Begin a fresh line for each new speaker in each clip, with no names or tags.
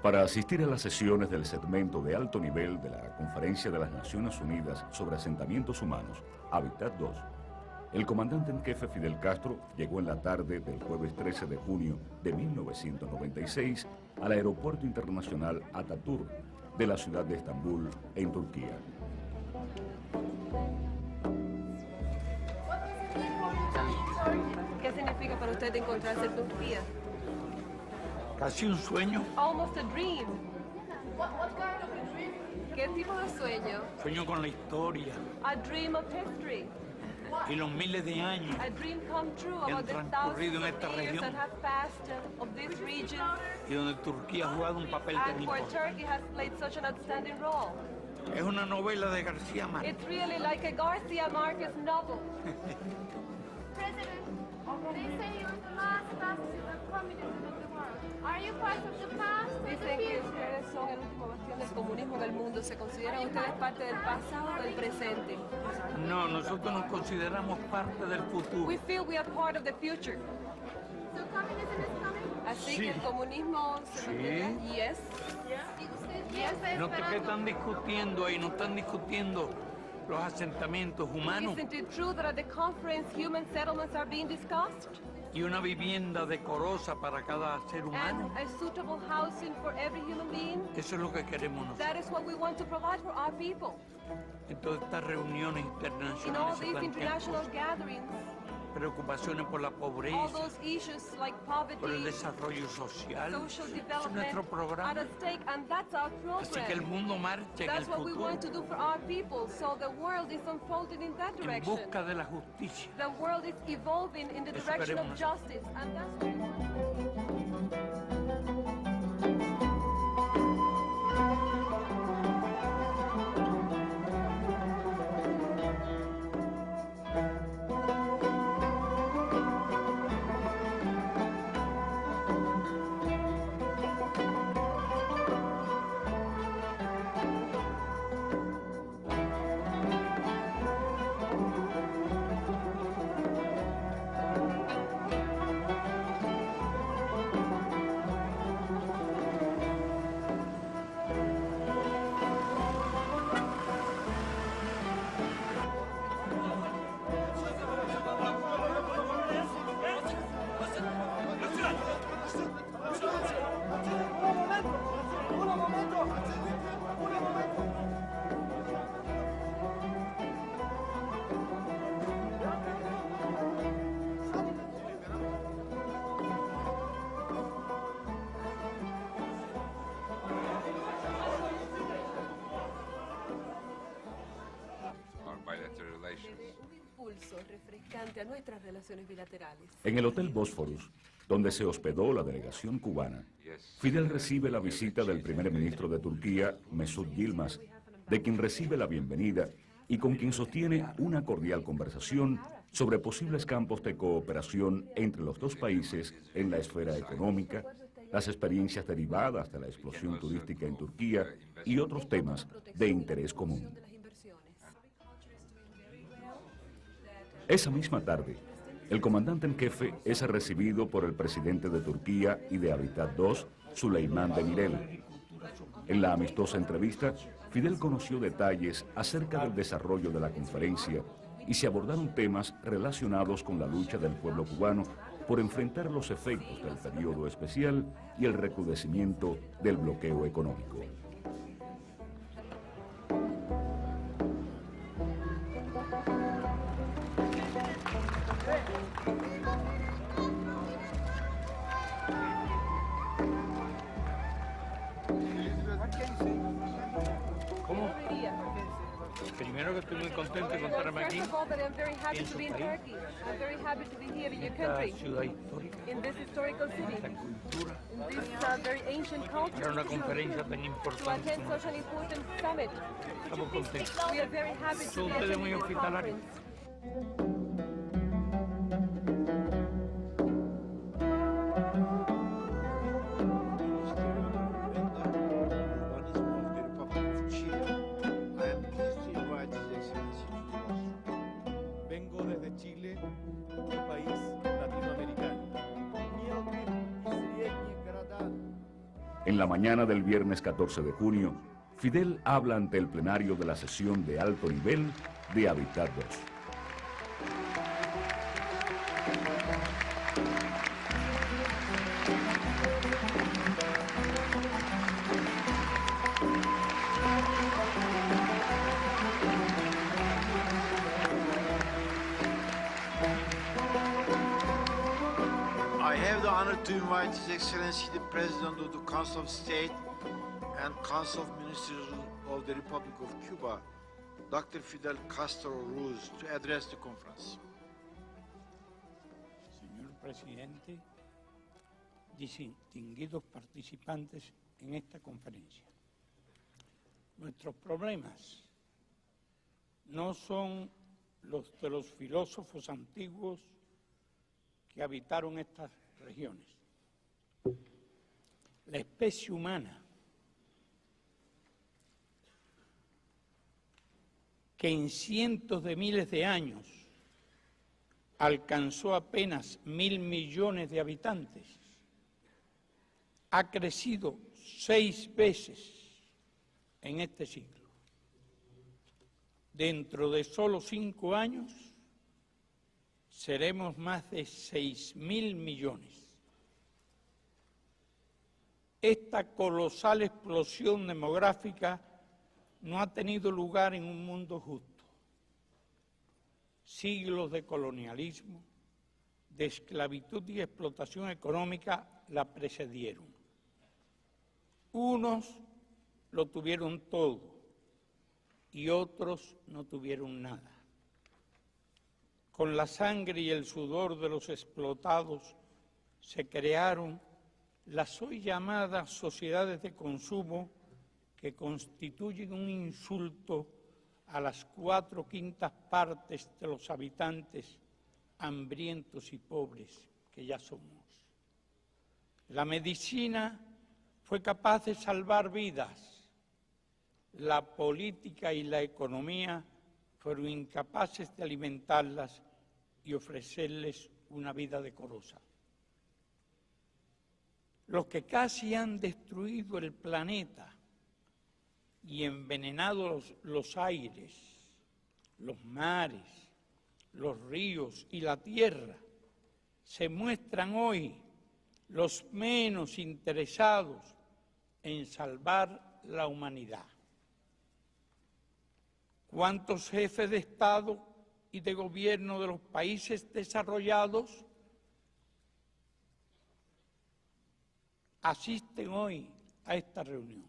Para asistir a las sesiones del segmento de alto nivel de la Conferencia de las Naciones Unidas sobre Asentamientos Humanos, Hábitat 2, el comandante en jefe Fidel Castro llegó en la tarde del jueves 13 de junio de 1996 al Aeropuerto Internacional Atatürk de la ciudad de Estambul, en Turquía.
¿Qué significa para usted encontrarse en Turquía?
Casi un sueño.
Almost a dream. What kind of a dream? ¿Qué tipo de sueño?
Sueño con la historia.
A dream of history.
Y los miles de años
A dream come true
que han
about the
transcurrido
thousands
en esta
of years
región
that have passed of this region,
y donde Turquía ha jugado un papel tan
and where
importante.
Turkey has played such an outstanding role.
Es una novela de García Márquez.
It's really like a Garcia Marquez novel.
President, they say you're the last bastion of communism in the world. Are you part of the past or the
Dicen que
future?
ustedes son el último bastión del comunismo en el mundo. ¿Se consideran ustedes parte del pasado o del presente?
No, nosotros nos consideramos parte del futuro.
We feel we are part of the future.
So communism is coming?
Así
Sí.
que el comunismo se
Sí.
mantiene. Yes.
¿Y usted qué está
No, que
esperando?
están discutiendo ahí, no están discutiendo los asentamientos humanos
Isn't it true that at the conference human settlements are being discussed?
y una vivienda decorosa para cada ser humano.
And a suitable housing for every human being?
Eso es lo que queremos nosotros.
That is what we want to provide for our people.
En todas estas reuniones
In all
internacionales se
these
plantean
international
cosas,
gatherings,
preocupaciones por la
all
pobreza,
those issues like
por el
poverty,
desarrollo social.
social
Ese es nuestro
development are
programa.
at stake, and that's our
Así que el
program.
mundo marche en el
That's what we
futuro
want to do for our people, so the world is unfolding in that
en
direction.
busca de la justicia.
The world is evolving in the
Eso
direction of
queremos.
justice, and that's what we want.
Our bilateral relations.
Un impulso refrescante a nuestras relaciones bilaterales.
En el Hotel Bósforos, donde se hospedó la delegación cubana, Fidel recibe la visita del primer ministro de Turquía, Mesut Yilmaz, de quien recibe la bienvenida y con quien sostiene una cordial conversación sobre posibles campos de cooperación entre los dos países en la esfera económica, las experiencias derivadas de la explosión turística en Turquía y otros temas de interés común. Esa misma tarde, el comandante en jefe es recibido por el presidente de Turquía y de Hábitat 2, Süleyman Demirel. En la amistosa entrevista, Fidel conoció detalles acerca del desarrollo de la conferencia y se abordaron temas relacionados con la lucha del pueblo cubano por enfrentar los efectos del periodo especial y el recrudecimiento del bloqueo económico.
¿Cómo? Primero que estoy muy contento de encontrarme aquí,
First of all, that I'm very happy
en
to
su
be in
país,
Turkey. I'm very happy to be here in
en
your
esta
country,
ciudad histórica,
in this historical city,
esta cultura,
in this very ancient
para
culture,
una conferencia tan
to
importante.
attend such an important summit.
Estamos contentos.
We are very happy to
Son
be
ustedes
attending
muy
this
hospitalarios.
conference.
Vengo desde Chile, un país latinoamericano.
En la mañana del viernes 14 de junio, Fidel habla ante el plenario de la sesión de alto nivel de Habitat 2.
I have the honor to invite His Excellency the President of the Council of State and Council of Ministers of the Republic of Cuba, Dr. Fidel Castro Ruz, to address the conference.
Señor Presidente, distinguidos participantes en esta conferencia, nuestros problemas no son los de los filósofos antiguos que habitaron estas regiones. La especie humana, que en cientos de miles de años alcanzó apenas 1.000 millones de habitantes, ha crecido 6 veces en este siglo. Dentro de solo 5 años, seremos más de 6.000 millones. Esta colosal explosión demográfica no ha tenido lugar en un mundo justo. Siglos de colonialismo, de esclavitud y explotación económica la precedieron. Unos lo tuvieron todo y otros no tuvieron nada. Con la sangre y el sudor de los explotados se crearon las hoy llamadas sociedades de consumo que constituyen un insulto a las 4/5 partes de los habitantes hambrientos y pobres que ya somos. La medicina fue capaz de salvar vidas. La política y la economía fueron incapaces de alimentarlas y ofrecerles una vida decorosa. Los que casi han destruido el planeta y envenenado los aires, los mares, los ríos y la tierra, se muestran hoy los menos interesados en salvar la humanidad. ¿Cuántos jefes de Estado y de gobierno de los países desarrollados asisten hoy a esta reunión?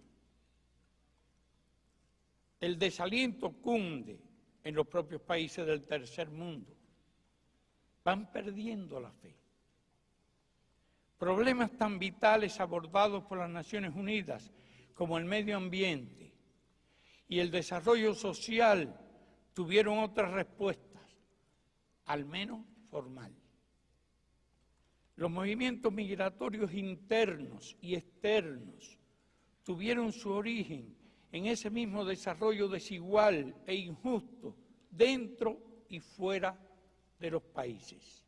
El desaliento cunde en los propios países del tercer mundo. Van perdiendo la fe. Problemas tan vitales abordados por las Naciones Unidas como el medio ambiente y el desarrollo social tuvieron otras respuestas, al menos formal. Los movimientos migratorios internos y externos tuvieron su origen en ese mismo desarrollo desigual e injusto dentro y fuera de los países.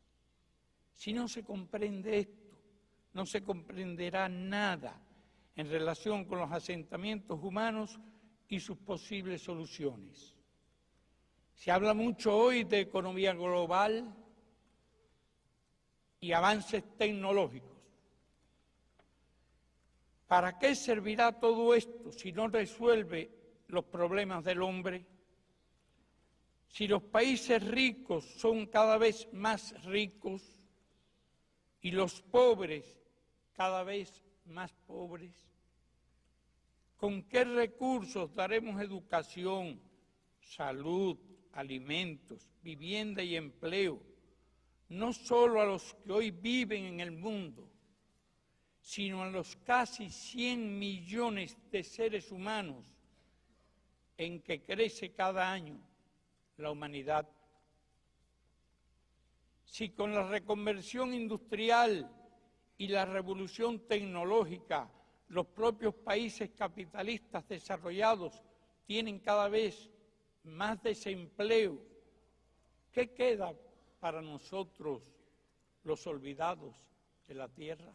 Si no se comprende esto, no se comprenderá nada en relación con los asentamientos humanos y sus posibles soluciones. Se habla mucho hoy de economía global y avances tecnológicos. ¿Para qué servirá todo esto si no resuelve los problemas del hombre? Si los países ricos son cada vez más ricos y los pobres cada vez más pobres, ¿con qué recursos daremos educación, salud, alimentos, vivienda y empleo, no solo a los que hoy viven en el mundo, sino a los casi 100 millones de seres humanos en que crece cada año la humanidad? Si con la reconversión industrial y la revolución tecnológica los propios países capitalistas desarrollados tienen cada vez más desempleo, ¿qué queda para nosotros, los olvidados de la tierra?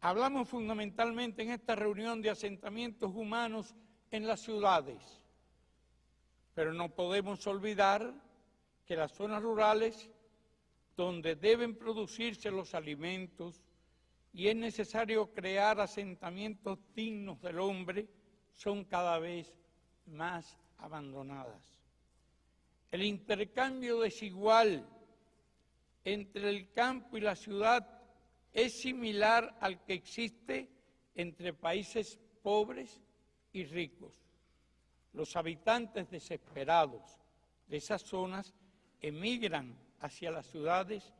Hablamos fundamentalmente en esta reunión de asentamientos humanos en las ciudades, pero no podemos olvidar que las zonas rurales, donde deben producirse los alimentos y es necesario crear asentamientos dignos del hombre, son cada vez más abandonadas. El intercambio desigual entre el campo y la ciudad es similar al que existe entre países pobres y ricos. Los habitantes desesperados de esas zonas emigran hacia las ciudades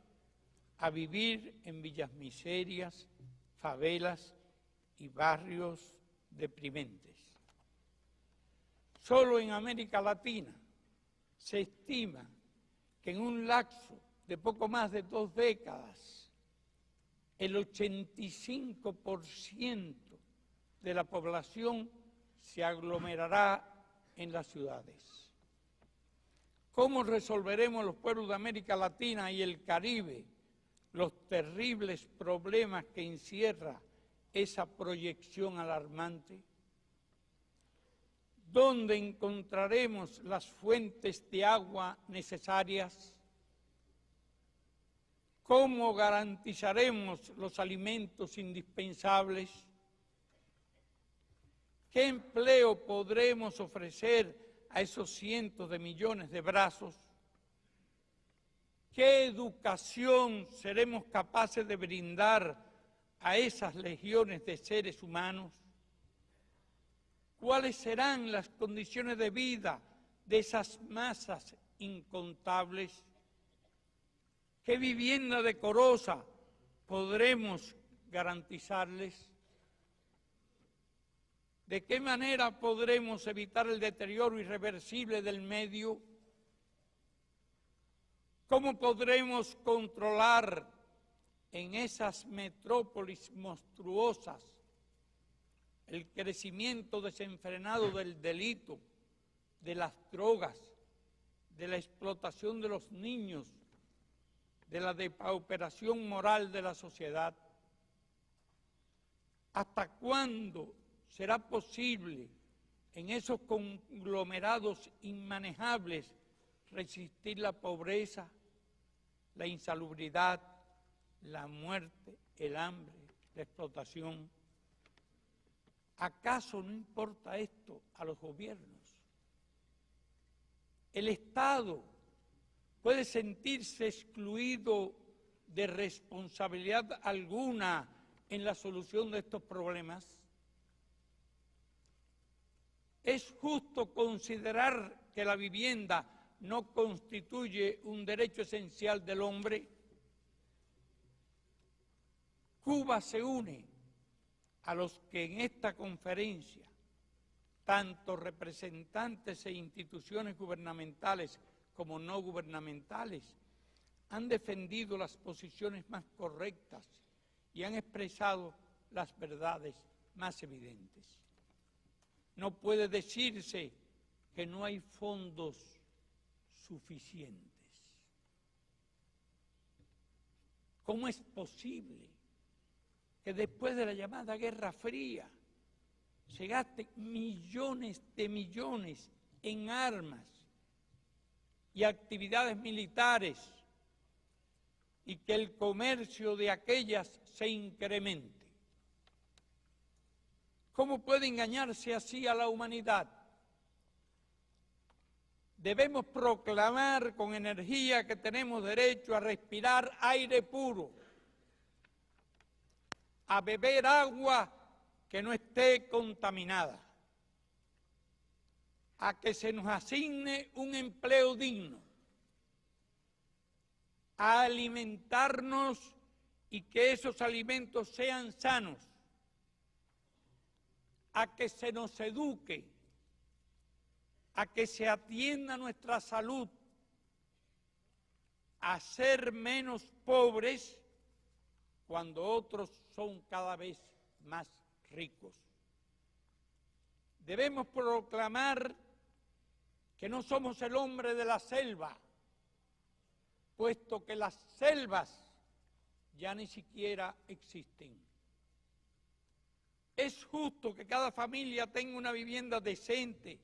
a vivir en villas miserias, favelas y barrios deprimentes. Solo en América Latina se estima que en un lapso de poco más de 2 décadas, el 85% de la población se aglomerará en las ciudades. ¿Cómo resolveremos los pueblos de América Latina y el Caribe los terribles problemas que encierra esa proyección alarmante? ¿Dónde encontraremos las fuentes de agua necesarias? ¿Cómo garantizaremos los alimentos indispensables? ¿Qué empleo podremos ofrecer a esos cientos de millones de brazos? ¿Qué educación seremos capaces de brindar a esas legiones de seres humanos? ¿Cuáles serán las condiciones de vida de esas masas incontables? ¿Qué vivienda decorosa podremos garantizarles? ¿De qué manera podremos evitar el deterioro irreversible del medio? ¿Cómo podremos controlar en esas metrópolis monstruosas el crecimiento desenfrenado del delito, de las drogas, de la explotación de los niños, de la depauperación moral de la sociedad? ¿Hasta cuándo será posible en esos conglomerados inmanejables resistir la pobreza, la insalubridad, la muerte, el hambre, la explotación? ¿Acaso no importa esto a los gobiernos? El Estado puede sentirse excluido de responsabilidad alguna en la solución de estos problemas. ¿Es justo considerar que la vivienda no constituye un derecho esencial del hombre? Cuba se une a los que en esta conferencia, tanto representantes e instituciones gubernamentales como no gubernamentales, han defendido las posiciones más correctas y han expresado las verdades más evidentes. No puede decirse que no hay fondos suficientes. ¿Cómo es posible que después de la llamada Guerra Fría se gasten millones de millones en armas y actividades militares y que el comercio de aquellas se incremente? ¿Cómo puede engañarse así a la humanidad? Debemos proclamar con energía que tenemos derecho a respirar aire puro, a beber agua que no esté contaminada, a que se nos asigne un empleo digno, a alimentarnos y que esos alimentos sean sanos, a que se nos eduque, a que se atienda nuestra salud, a ser menos pobres cuando otros son cada vez más ricos. Debemos proclamar que no somos el hombre de la selva, puesto que las selvas ya ni siquiera existen. es justo que cada familia tenga una vivienda decente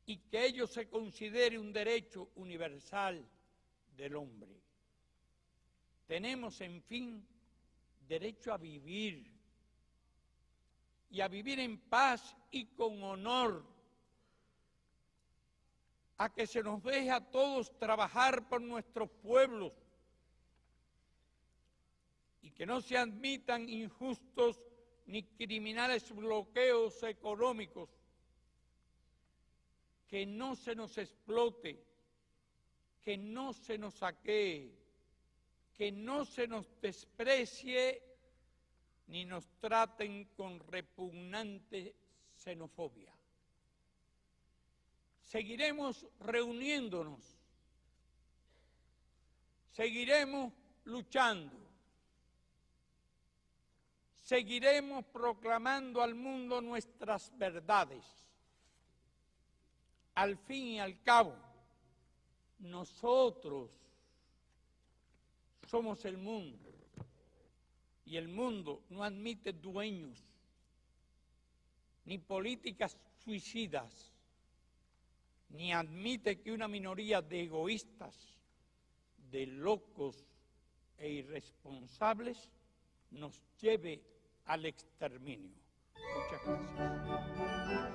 y que ello se considere un derecho universal del hombre. Tenemos, en fin, derecho a vivir y a vivir en paz y con honor, a que se nos deje a todos trabajar por nuestros pueblos y que no se admitan injustos ni criminales bloqueos económicos, que no se nos explote, que no se nos saquee, que no se nos desprecie ni nos traten con repugnante xenofobia. Seguiremos reuniéndonos, seguiremos luchando, seguiremos proclamando al mundo nuestras verdades. Al fin y al cabo, nosotros somos el mundo y el mundo no admite dueños ni políticas suicidas, ni admite que una minoría de egoístas, de locos e irresponsables nos lleve al exterminio. Muchas gracias.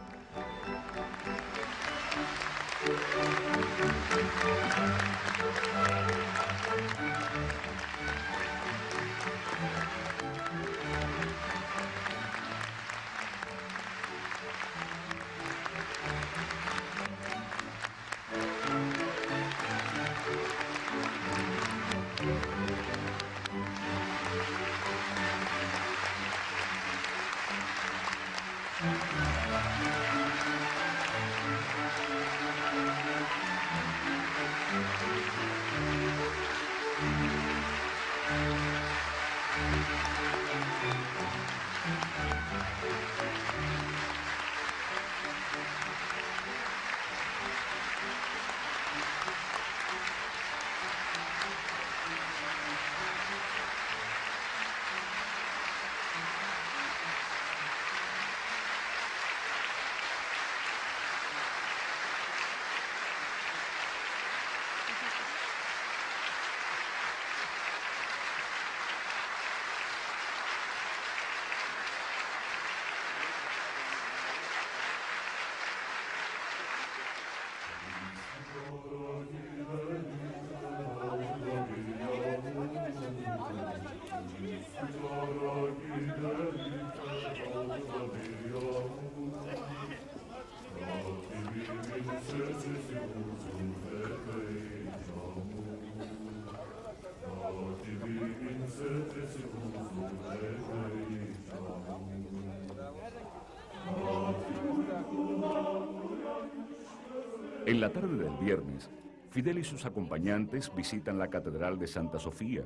En la tarde del viernes, Fidel y sus acompañantes visitan la Catedral de Santa Sofía,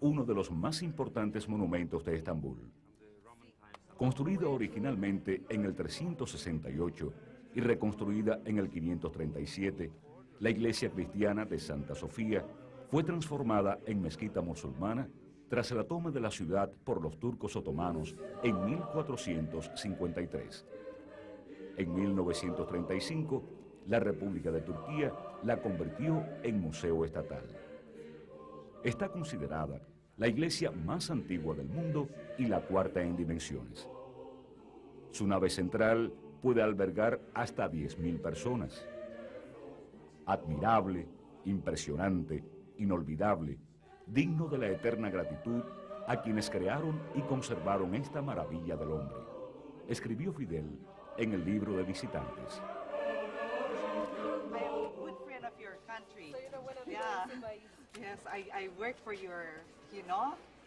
uno de los más importantes monumentos de Estambul. Construida originalmente en el 368 y reconstruida en el 537, la iglesia cristiana de Santa Sofía fue transformada en mezquita musulmana tras la toma de la ciudad por los turcos otomanos en 1453. En 1935, la República de Turquía la convirtió en museo estatal. Está considerada la iglesia más antigua del mundo y la cuarta en dimensiones. Su nave central puede albergar hasta 10.000 personas. Admirable, impresionante, inolvidable, digno de la eterna gratitud a quienes crearon y conservaron esta maravilla del hombre, escribió Fidel en el libro de Visitantes.
Yeah. Yes, I work for your,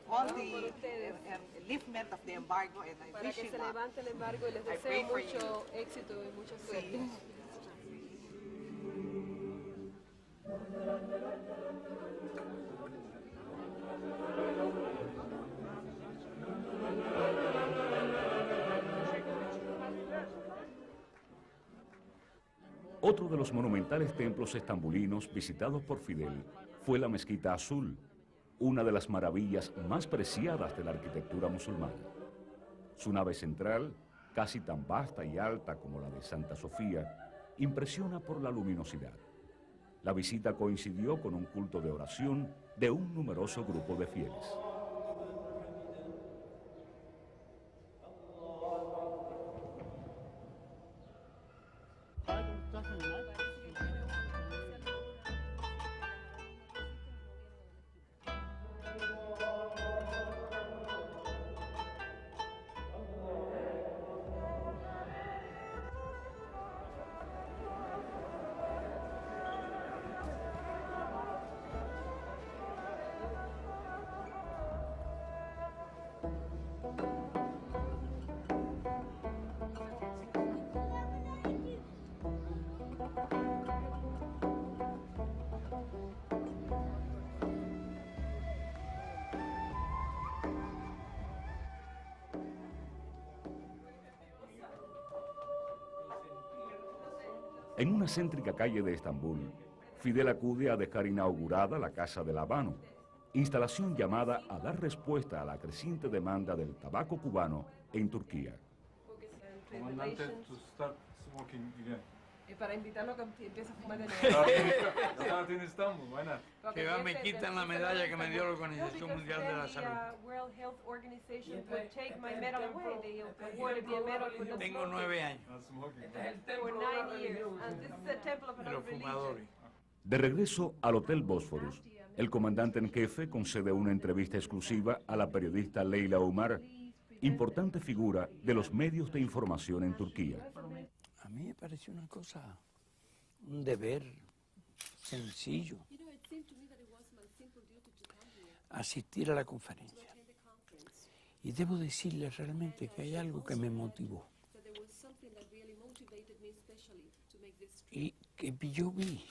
all the liftment of the embargo, and I
Para
wish
que
you
se
luck.
levante el embargo y les
I pray
deseo
for
mucho éxito y mucha suerte.
Sí.
Otro de los monumentales templos estambulinos visitados por Fidel fue la Mezquita Azul, una de las maravillas más preciadas de la arquitectura musulmana. Su nave central, casi tan vasta y alta como la de Santa Sofía, impresiona por la luminosidad. La visita coincidió con un culto de oración de un numeroso grupo de fieles. En una céntrica calle de Estambul, Fidel acude a dejar inaugurada la Casa del Habano, instalación llamada a dar respuesta a la creciente demanda del tabaco cubano en Turquía.
Comandante, to start smoking again.
Para invitarlo a que empiece a fumar de nuevo.
Start in Istanbul, why not?
Porque
Que va, me
empiece-
quitan la
empiece
medalla
a-
que me dio la
No,
Organización
because
Mundial de
then
la
the,
Salud.
World Health Organization would take my medal away. They awarded me a medal for not
Tengo
smoking
9 años
Not smoking.
for 9 years. And this is a temple of
de
another
los fumadores.
religion.
De regreso al Hotel Bósforos, el comandante en jefe concede una entrevista exclusiva a la periodista Leila Umar, importante figura de los medios de información en Turquía.
A mí me pareció una cosa, un deber sencillo, asistir a la conferencia. Y debo decirle realmente que hay algo que me motivó. Y que yo vi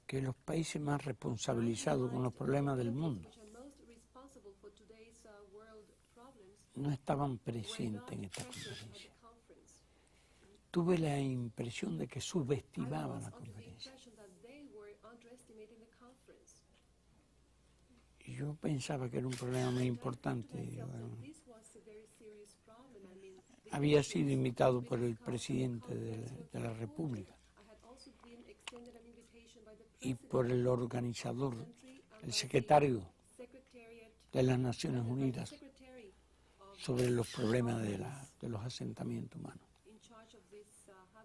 que los países más responsabilizados con los problemas del mundo no estaban presentes en esta conferencia. Tuve la impresión de que subestimaban la conferencia. Y yo pensaba que era un problema muy importante. Bueno, había sido invitado por el presidente de la República y por el organizador, el secretario de las Naciones Unidas sobre los problemas de los asentamientos humanos,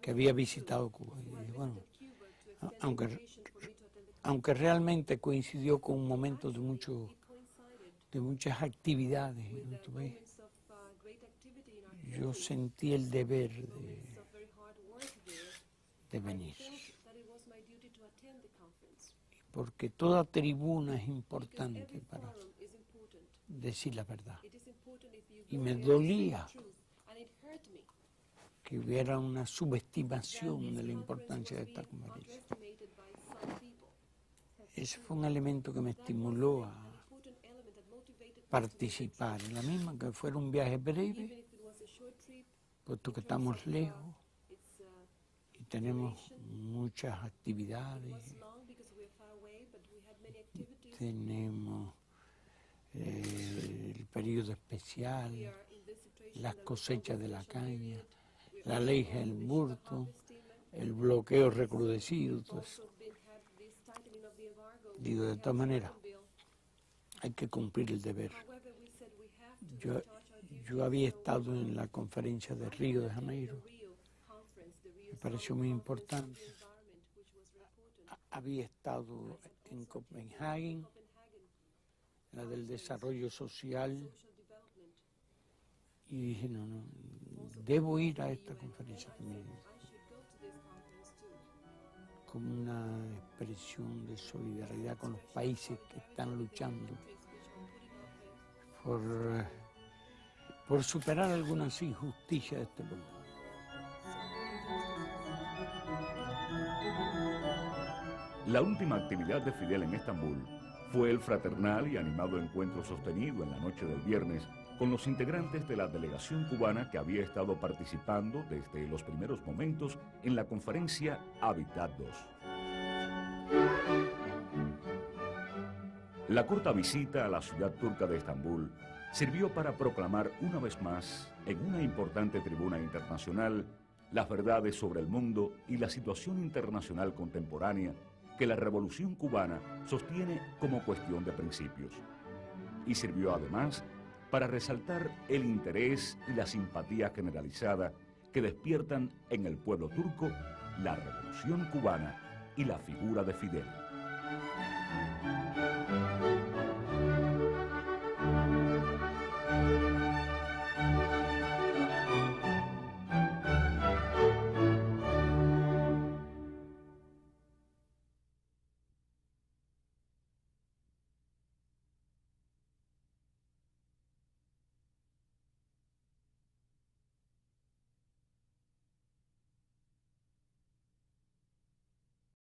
que había visitado Cuba. Y dije, bueno, aunque realmente coincidió con un momento de muchas actividades, ¿no? ¿Tú ves? Yo sentí el deber de venir, porque toda tribuna es importante para decir la verdad. Y me dolía que hubiera una subestimación de la importancia de esta conferencia. Ese fue un elemento que me estimuló a participar, en la misma que fuera un viaje breve, puesto que estamos lejos y tenemos muchas actividades, tenemos el periodo especial, las cosechas de la caña, la ley Helmburto, el bloqueo recrudecido, todo eso. Digo, de todas maneras, hay que cumplir el deber. Yo había estado en la conferencia de Río de Janeiro, me pareció muy importante. Había estado en Copenhague, la del desarrollo social, y dije, no, debo ir a esta conferencia también, como una expresión de solidaridad con los países que están luchando por superar algunas injusticias de este mundo.
La última actividad de Fidel en Estambul fue el fraternal y animado encuentro sostenido en la noche del viernes con los integrantes de la delegación cubana que había estado participando desde los primeros momentos en la conferencia Habitat II. La corta visita a la ciudad turca de Estambul sirvió para proclamar una vez más, en una importante tribuna internacional, las verdades sobre el mundo y la situación internacional contemporánea que la Revolución Cubana sostiene como cuestión de principios. Y sirvió además para resaltar el interés y la simpatía generalizada que despiertan en el pueblo turco la Revolución Cubana y la figura de Fidel.